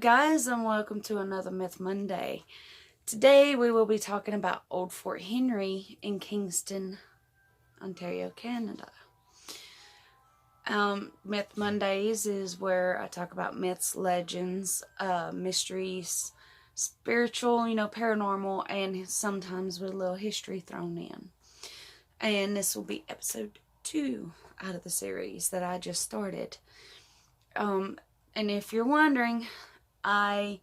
guys, and welcome to another Myth Monday. Today we will be talking about Old Fort Henry in Kingston, Ontario, Canada. Myth Mondays is where I talk about myths, legends, mysteries, spiritual, paranormal, and sometimes with a little history thrown in. And this will be episode 2 out of the series that I just started. And if you're wondering, I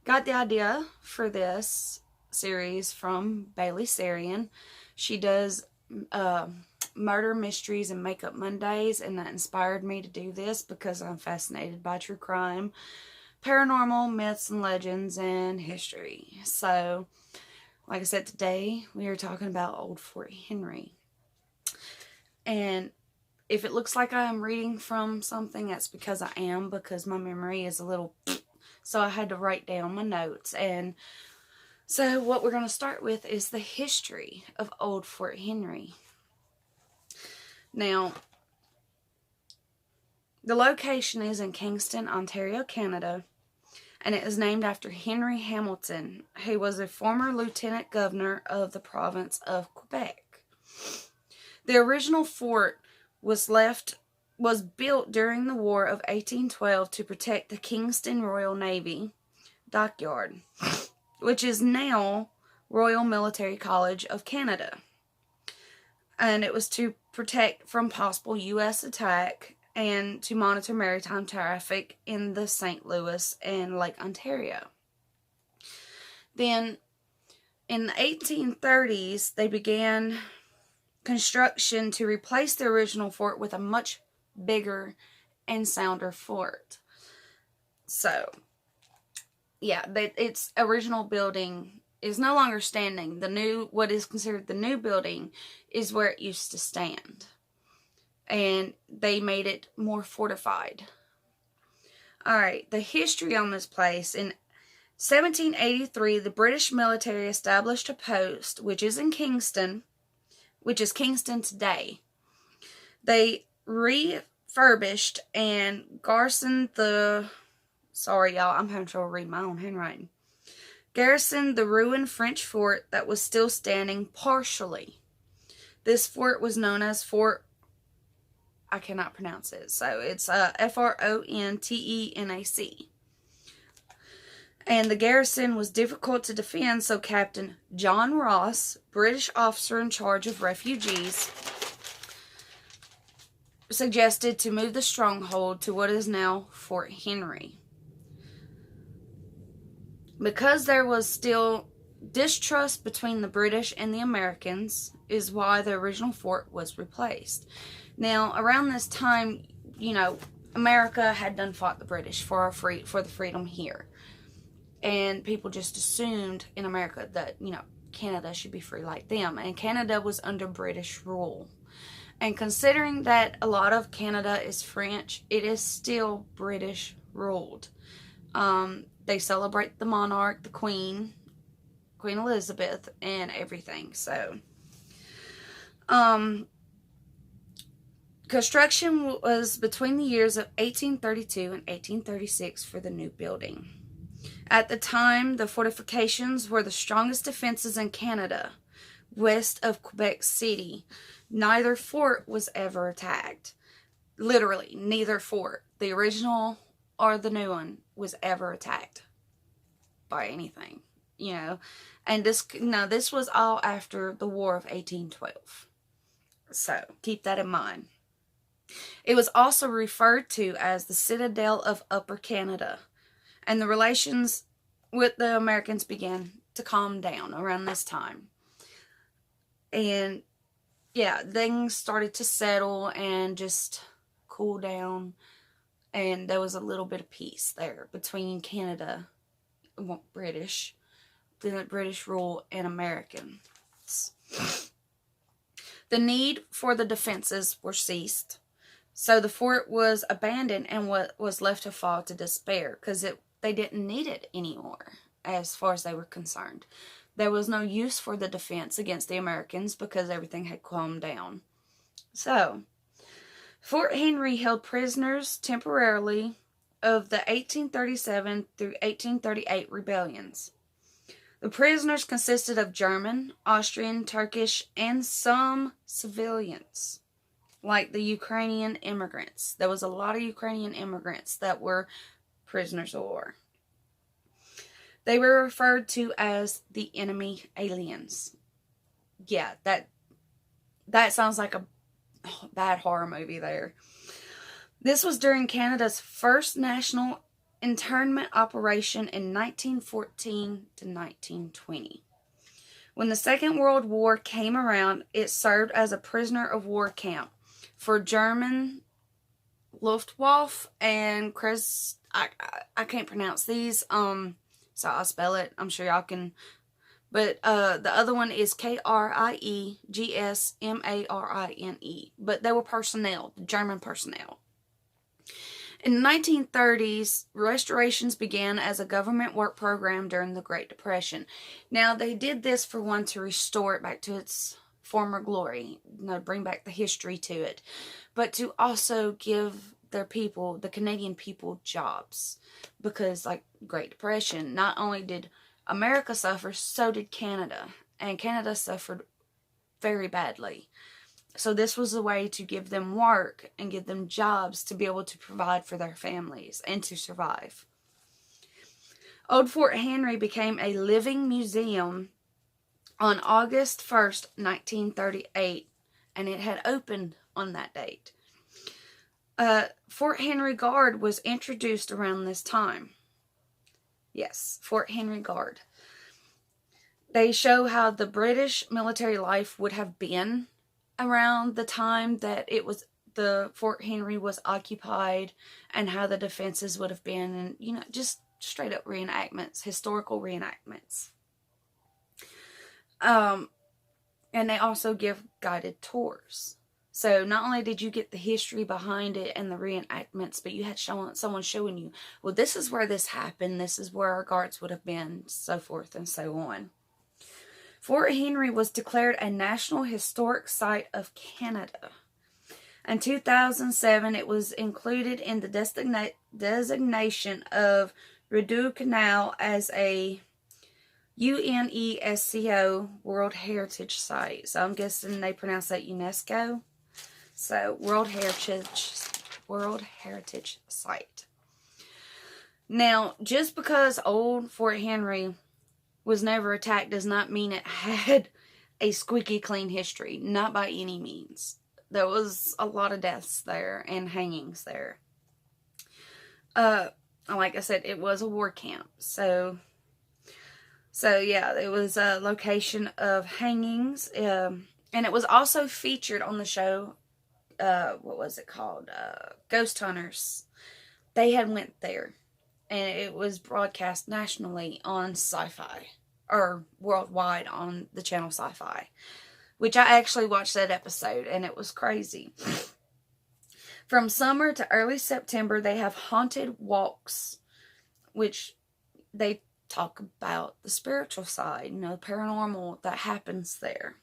got the idea for this series from Bailey Sarian. She does murder mysteries and makeup Mondays, and that inspired me to do this because I'm fascinated by true crime, paranormal, myths and legends, and history. So, like I said, today we are talking about Old Fort Henry. And if it looks like I'm reading from something, that's because I am, because my memory is a little... So I had to write down my notes. And so what we're going to start with is the history of Old Fort Henry. Now, the location is in Kingston, Ontario, Canada, and it is named after Henry Hamilton, who was a former lieutenant governor of the province of Quebec. The original fort was built during the War of 1812 to protect the Kingston Royal Navy Dockyard, which is now Royal Military College of Canada. And it was to protect from possible U.S. attack and to monitor maritime traffic in the St. Louis and Lake Ontario. Then, in the 1830s, they began construction to replace the original fort with a much bigger and sounder fort. So, yeah, its original building is no longer standing. What is considered the new building is where it used to stand. And they made it more fortified. Alright, the history on this place. In 1783, the British military established a post, which is in Kingston, which is Kingston today. They refurbished and garrisoned the... Sorry, y'all, I'm having trouble reading my own handwriting. Garrisoned the ruined French fort that was still standing partially. This fort was known as Fort... I cannot pronounce it, so it's Frontenac. And the garrison was difficult to defend, so Captain John Ross, British officer in charge of refugees, suggested to move the stronghold to what is now Fort Henry. Because there was still distrust between the British and the Americans is why the original fort was replaced. Now, around this time, America had done fought the British for the freedom here. And people just assumed in America that, Canada should be free like them. And Canada was under British rule. And considering that a lot of Canada is French, it is still British ruled. They celebrate the monarch, the Queen Elizabeth, and everything. So, construction was between the years of 1832 and 1836 for the new building. At the time, the fortifications were the strongest defenses in Canada, west of Quebec City. Neither fort was ever attacked. Literally, neither fort, the original or the new one, was ever attacked by anything, And this was all after the War of 1812. So, keep that in mind. It was also referred to as the Citadel of Upper Canada. And the relations with the Americans began to calm down around this time. And, yeah, things started to settle and just cool down. And there was a little bit of peace there between Canada, the British rule, and Americans. The need for the defenses were ceased. So the fort was abandoned and was left to fall to despair because they didn't need it anymore as far as they were concerned. There was no use for the defense against the Americans because everything had calmed down. So, Fort Henry held prisoners temporarily of the 1837 through 1838 rebellions. The prisoners consisted of German, Austrian, Turkish, and some civilians, like the Ukrainian immigrants. There was a lot of Ukrainian immigrants that were prisoners of war. They were referred to as the enemy aliens. Yeah, that sounds like a bad horror movie there. This was during Canada's first national internment operation in 1914 to 1920. When the Second World War came around, it served as a prisoner of war camp for German Luftwaffe and I can't pronounce these, so I'll spell it. I'm sure y'all can. But the other one is KRIEGSMARINE. But they were personnel, German personnel. In the 1930s, restorations began as a government work program during the Great Depression. Now, they did this for one, to restore it back to its former glory, bring back the history to it, but to also give their people, the Canadian people, jobs. Because, like, Great Depression, not only did America suffer, so did Canada. And Canada suffered very badly. So this was a way to give them work and give them jobs to be able to provide for their families and to survive. Old Fort Henry became a living museum on August 1st, 1938, and it had opened on that date. Fort Henry Guard was introduced around this time. Yes, Fort Henry Guard. They show how the British military life would have been around the time that the Fort Henry was occupied, and how the defenses would have been, and just straight up reenactments, historical reenactments. And they also give guided tours. So not only did you get the history behind it and the reenactments, but you had someone showing you, well, this is where this happened, this is where our guards would have been, so forth and so on. Fort Henry was declared a National Historic Site of Canada. In 2007, it was included in the designation of Rideau Canal as a UNESCO World Heritage Site. So I'm guessing they pronounce that UNESCO. So World Heritage Site. Now, just because old Fort Henry was never attacked does not mean it had a squeaky clean history. Not by any means. There was a lot of deaths there and hangings there. Like I said, it was a war camp. So yeah, it was a location of hangings. And it was also featured on the show, what was it called? Ghost Hunters. They had went there. And it was broadcast nationally on Sci-Fi. Or worldwide on the channel Sci-Fi. Which I actually watched that episode, and it was crazy. From summer to early September, they have haunted walks. Which they talk about the spiritual side, paranormal that happens there.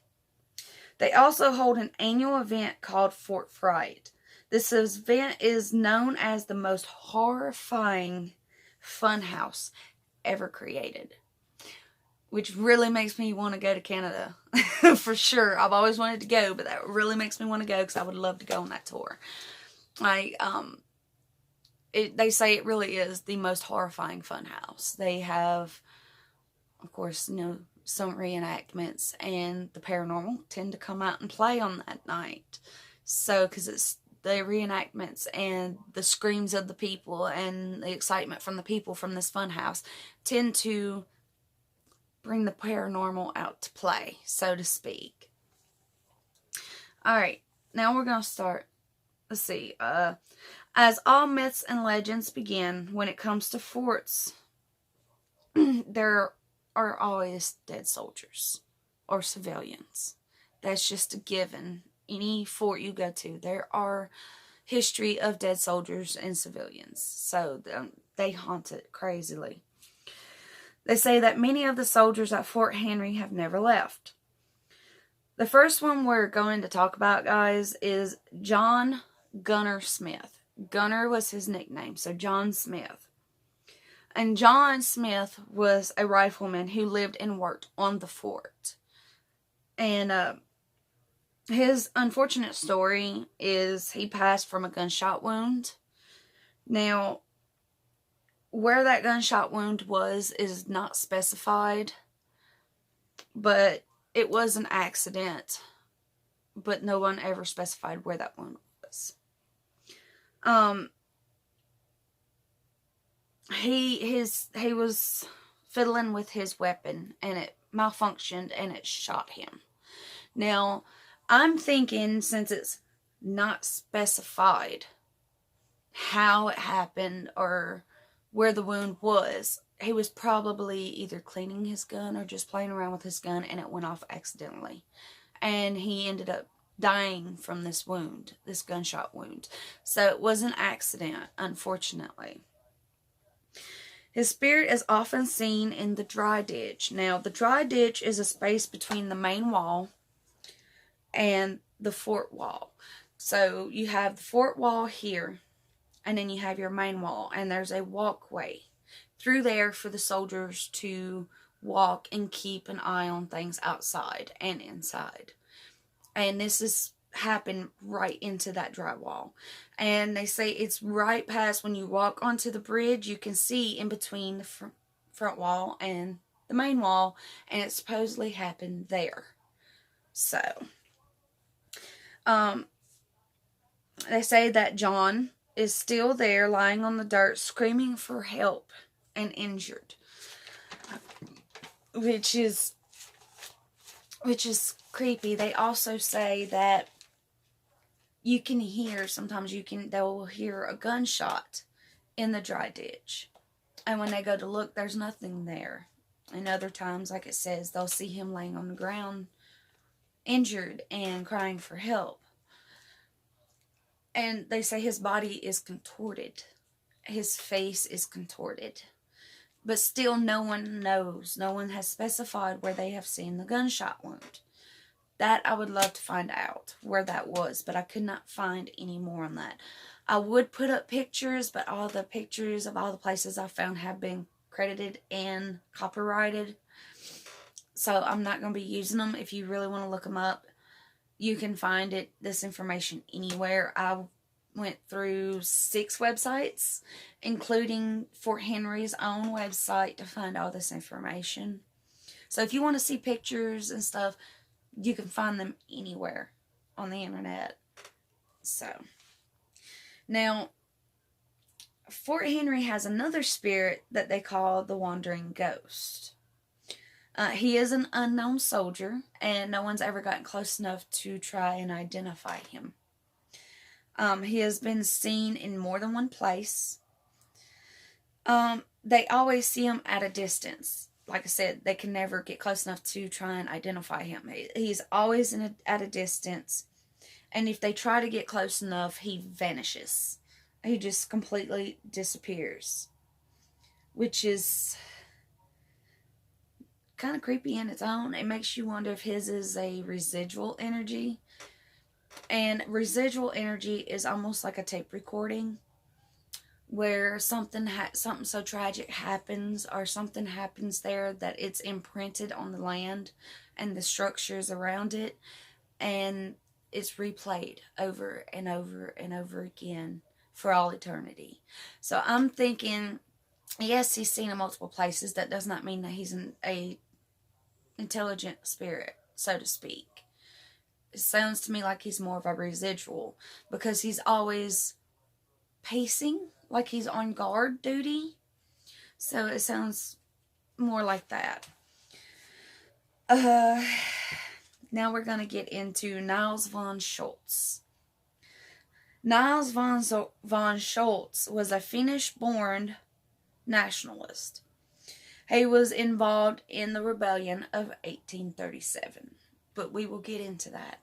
They also hold an annual event called Fort Fright. This event is known as the most horrifying funhouse ever created. Which really makes me want to go to Canada. For sure. I've always wanted to go, but that really makes me want to go because I would love to go on that tour. They say it really is the most horrifying funhouse. They have, of course, some reenactments, and the paranormal tend to come out and play on that night. So, because it's the reenactments and the screams of the people and the excitement from the people from this funhouse tend to bring the paranormal out to play, so to speak. Alright, now we're going to start. Let's see. As all myths and legends begin, when it comes to forts, there are always dead soldiers or civilians. That's just a given. Any fort you go to, there are history of dead soldiers and civilians. So they haunt it crazily. They say that many of the soldiers at Fort Henry have never left. The first one we're going to talk about, guys, is John Gunner Smith. Gunner was his nickname, so John Smith. And John Smith was a rifleman who lived and worked on the fort. And his unfortunate story is he passed from a gunshot wound. Now, where that gunshot wound was is not specified, but it was an accident. But no one ever specified where that wound was. He was fiddling with his weapon and it malfunctioned and it shot him. Now, I'm thinking, since it's not specified how it happened or where the wound was, he was probably either cleaning his gun or just playing around with his gun and it went off accidentally. And he ended up dying from this wound, this gunshot wound. So it was an accident, unfortunately. His spirit is often seen in the dry ditch. Now, the dry ditch is a space between the main wall and the fort wall. So you have the fort wall here, and then you have your main wall, and there's a walkway through there for the soldiers to walk and keep an eye on things outside and inside. And this is happened right into that dry wall. And they say it's right past, when you walk onto the bridge, you can see in between the front wall and the main wall, and it supposedly happened there. So, they say that John is still there lying on the dirt screaming for help and injured, which is creepy. They also say that you can hear, sometimes they'll hear a gunshot in the dry ditch, and when they go to look, there's nothing there. And other times, like it says, they'll see him laying on the ground injured and crying for help. And they say his body is contorted, his face is contorted, but still no one knows. No one has specified where they have seen the gunshot wound. That I would love to find out where that was, but I could not find any more on that. I would put up pictures, but all the pictures of all the places I found have been credited and copyrighted. So I'm not going to be using them. If you really want to look them up, you can find this information anywhere. I went through 6 websites, including Fort Henry's own website, to find all this information. So if you want to see pictures and stuff, you can find them anywhere on the internet. So, now, Fort Henry has another spirit that they call the Wandering Ghost. He is an unknown soldier, and no one's ever gotten close enough to try and identify him. He has been seen in more than one place. They always see him at a distance. Like I said, they can never get close enough to try and identify him. He's always at a distance. And if they try to get close enough, he vanishes. He just completely disappears. Which is kind of creepy in its own. It makes you wonder if his is a residual energy. And residual energy is almost like a tape recording, where something so tragic happens, or something happens there that it's imprinted on the land and the structures around it, and it's replayed over and over and over again for all eternity. So I'm thinking, yes, he's seen in multiple places. That does not mean that he's a intelligent spirit, so to speak. It sounds to me like he's more of a residual, because he's always pacing, like he's on guard duty. So it sounds more like that. Now we're going to get into Niels von Schultz. Niels von Schultz was a Finnish-born nationalist. He was involved in the rebellion of 1837. But we will get into that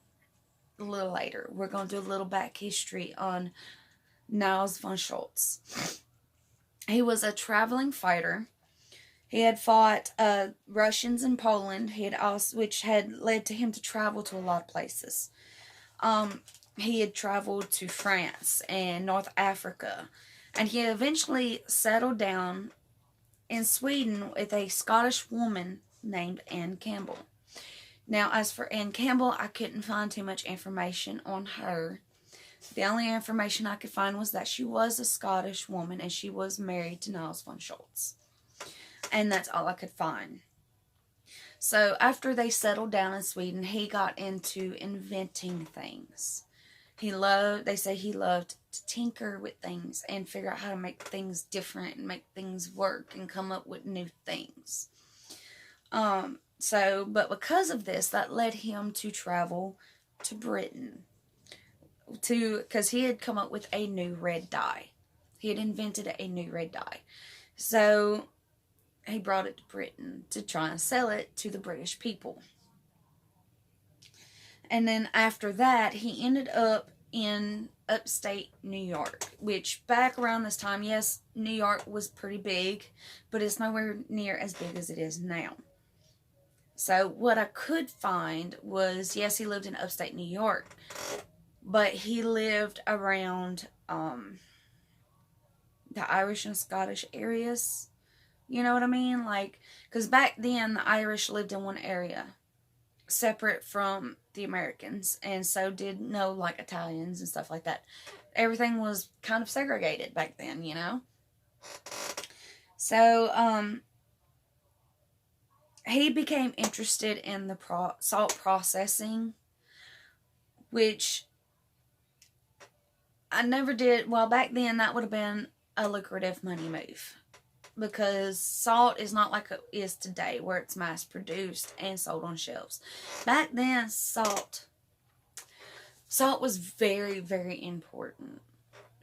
a little later. We're going to do a little back history on Niels von Schultz. He was a traveling fighter. He had fought Russians in Poland, which had led to him to travel to a lot of places. he had traveled to France and North Africa, and he eventually settled down in Sweden with a Scottish woman named Anne Campbell. Now, as for Anne Campbell, I couldn't find too much information on her. The only information I could find was that she was a Scottish woman and she was married to Niels von Schultz. And that's all I could find. So after they settled down in Sweden, he got into inventing things. They say he loved to tinker with things and figure out how to make things different and make things work and come up with new things. But because of this, that led him to travel to Britain. Because he had come up with a new red dye. He had invented a new red dye. So he brought it to Britain to try and sell it to the British people. And then after that, he ended up in upstate New York, which back around this time, yes, New York was pretty big, but it's nowhere near as big as it is now. So what I could find was, yes, he lived in upstate New York, but he lived around the Irish and Scottish areas. You know what I mean? Like, because back then, the Irish lived in one area, separate from the Americans, and so did like Italians and stuff like that. Everything was kind of segregated back then, you know? So, he became interested in the salt processing, which I never did. Well, back then, that would have been a lucrative money move, because salt is not like it is today, where it's mass produced and sold on shelves. Back then, salt was very, very important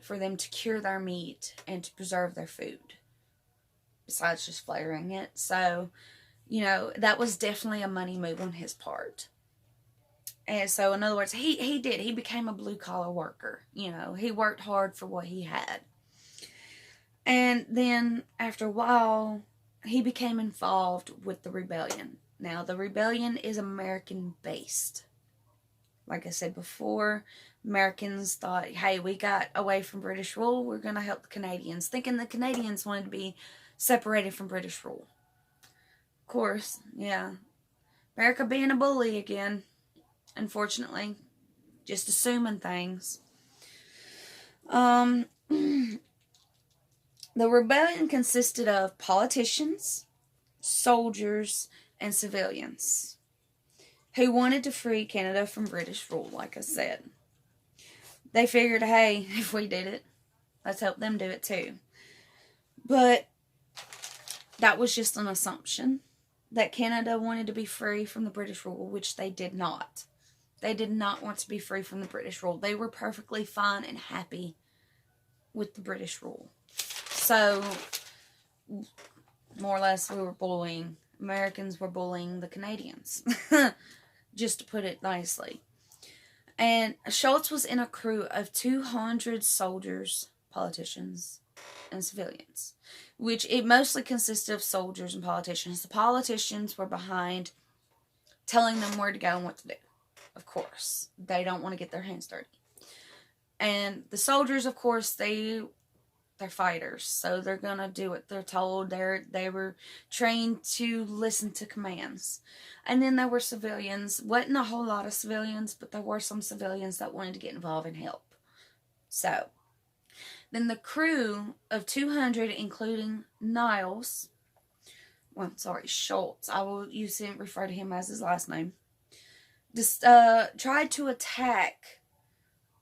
for them to cure their meat and to preserve their food, besides just flavoring it. So, that was definitely a money move on his part. And so, in other words, he became a blue-collar worker. He worked hard for what he had. And then, after a while, he became involved with the rebellion. Now, the rebellion is American-based. Like I said before, Americans thought, hey, we got away from British rule, we're going to help the Canadians, thinking the Canadians wanted to be separated from British rule. Of course, yeah. America being a bully again, unfortunately. Just assuming things. The rebellion consisted of politicians, soldiers, and civilians who wanted to free Canada from British rule, like I said. They figured, hey, if we did it, let's help them do it too. But that was just an assumption, that Canada wanted to be free from the British rule, which they did not. They did not want to be free from the British rule. They were perfectly fine and happy with the British rule. So, more or less, Americans were bullying the Canadians, just to put it nicely. And Schultz was in a crew of 200 soldiers, politicians, and civilians, which it mostly consisted of soldiers and politicians. The politicians were behind telling them where to go and what to do. Of course, they don't want to get their hands dirty. And the soldiers, of course, they're fighters, so they're gonna do what they're told. They were trained to listen to commands. And then there were civilians. Wasn't a whole lot of civilians, but there were some civilians that wanted to get involved and help. So, then the crew of 200, including Schultz, I will use him, refer to him as his last name, just tried to attack,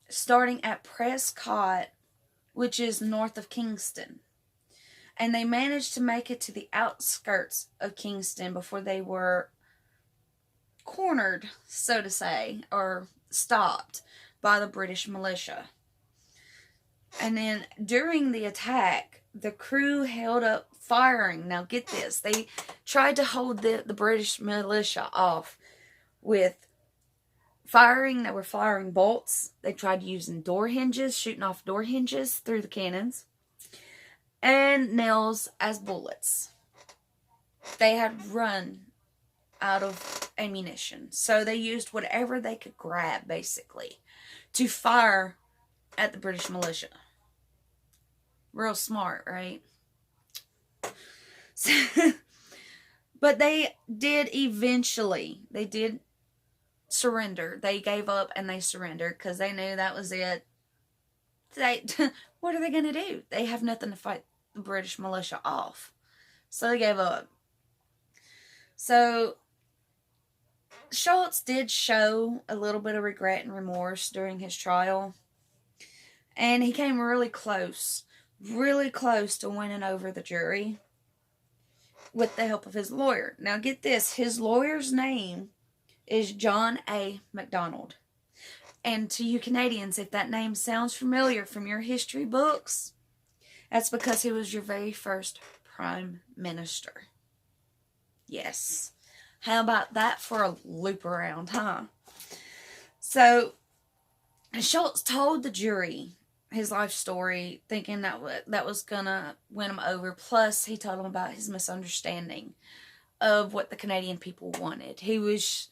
starting at Prescott, which is north of Kingston. And they managed to make it to the outskirts of Kingston before they were cornered, so to say, or stopped by the British militia. And then during the attack, the crew held up firing. Now get this, they tried to hold the British militia off with firing. They were firing bolts. They tried using door hinges, shooting off door hinges through the cannons, and nails as bullets. They had run out of ammunition. So they used whatever they could grab, basically, to fire at the British militia. Real smart, right? But they did eventually, they did surrender. They gave up and they surrendered because they knew that was it. What are they going to do? They have nothing to fight the British militia off. So they gave up. So Schultz did show a little bit of regret and remorse during his trial. And he came really close to winning over the jury with the help of his lawyer. Now get this, his lawyer's name is John A. Macdonald. And to you Canadians, if that name sounds familiar from your history books, that's because he was your very first Prime Minister. Yes. How about that for a loop around, huh? So, Schultz told the jury his life story, thinking that was gonna win him over. Plus, he told them about his misunderstanding of what the Canadian people wanted. He was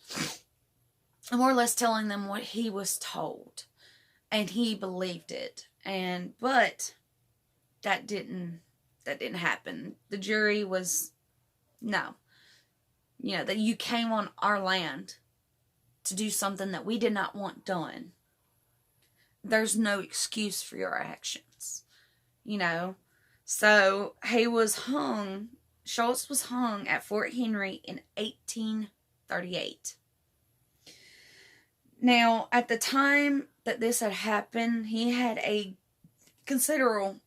more or less telling them what he was told, and he believed it. But that didn't happen. The jury was, no. That you came on our land to do something that we did not want done. There's no excuse for your actions. So he was hung, Schultz was hung at Fort Henry in 1838. Now, at the time that this had happened, he had a considerable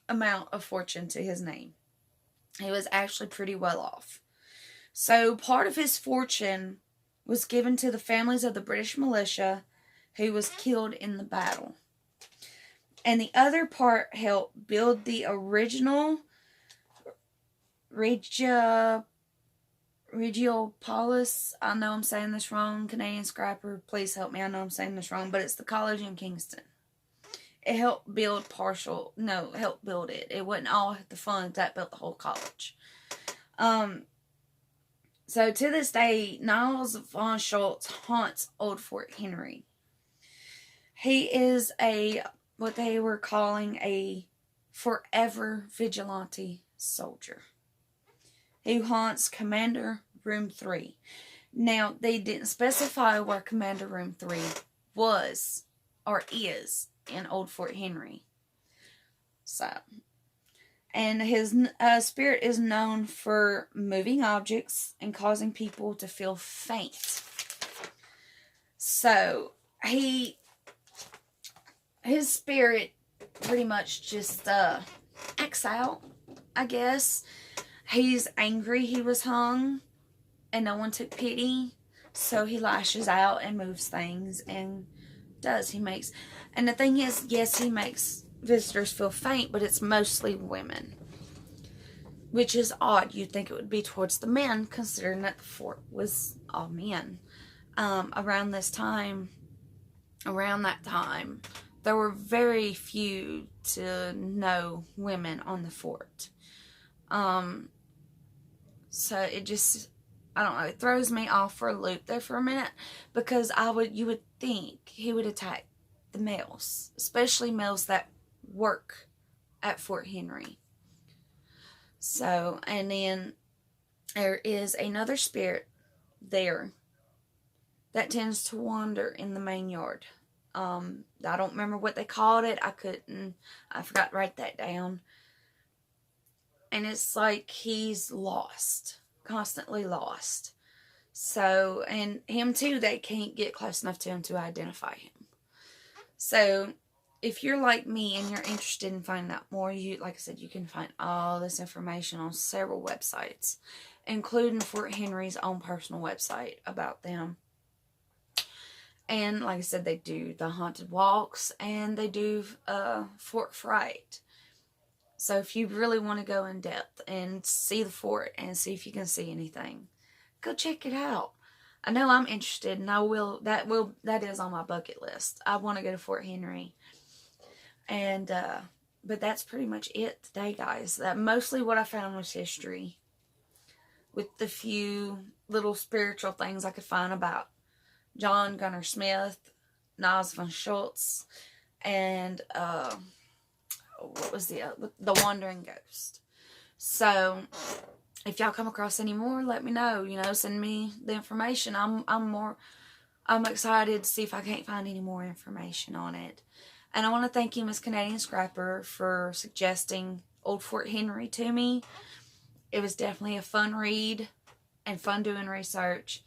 amount of fortune to his name. He was actually pretty well off. So part of his fortune was given to the families of the British militia who was killed in the battle. And the other part helped build the original Regiopolis. I know I'm saying this wrong. Canadian Scrapper, please help me. I know I'm saying this wrong, but it's the college in Kingston. It helped build helped build it. It wasn't all the funds that built the whole college. So to this day, Niles von Schultz haunts Old Fort Henry. He is what they were calling a forever vigilante soldier. He haunts Commander Room 3. Now, they didn't specify where Commander Room 3 was or is in Old Fort Henry. And his spirit is known for moving objects and causing people to feel faint. So, his spirit pretty much just acts out, I guess. He's angry he was hung and no one took pity. So he lashes out and moves things and and the thing is, yes, he makes visitors feel faint, but it's mostly women. Which is odd. You'd think it would be towards the men, considering that the fort was all men. Around that time, there were very few to no women on the fort. So it just, I don't know, it throws me off for a loop there for a minute, because you would think he would attack the males, especially males that work at Fort Henry. So, and then there is another spirit there that tends to wander in the main yard. I don't remember what they called it. I forgot to write that down. And it's like he's lost, constantly lost. So, and him too, they can't get close enough to him to identify him. So, if you're like me and you're interested in finding out more, like I said, you can find all this information on several websites, including Fort Henry's own personal website about them. And like I said, they do the haunted walks and they do Fort Fright. So if you really want to go in depth and see the fort and see if you can see anything, go check it out. I know I'm interested, and that is on my bucket list. I want to go to Fort Henry. And but that's pretty much it today, guys. That mostly what I found was history, with the few little spiritual things I could find about John Gunnar Smith, Nas von Schultz, and what was the Wandering Ghost. So if y'all come across any more, let me know. Send me the information. I'm excited to see if I can't find any more information on it. And I want to thank you, Miss Canadian Scrapper, for suggesting Old Fort Henry to me. It was definitely a fun read and fun doing research,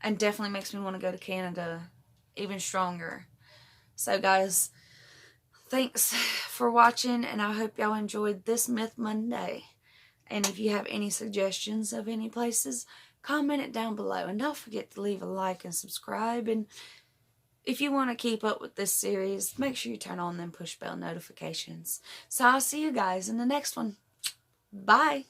and definitely makes me want to go to Canada even stronger. So guys, thanks for watching, and I hope y'all enjoyed this Myth Monday. And if you have any suggestions of any places, comment it down below. And don't forget to leave a like and subscribe. And if you want to keep up with this series, make sure you turn on them push bell notifications. So I'll see you guys in the next one. Bye.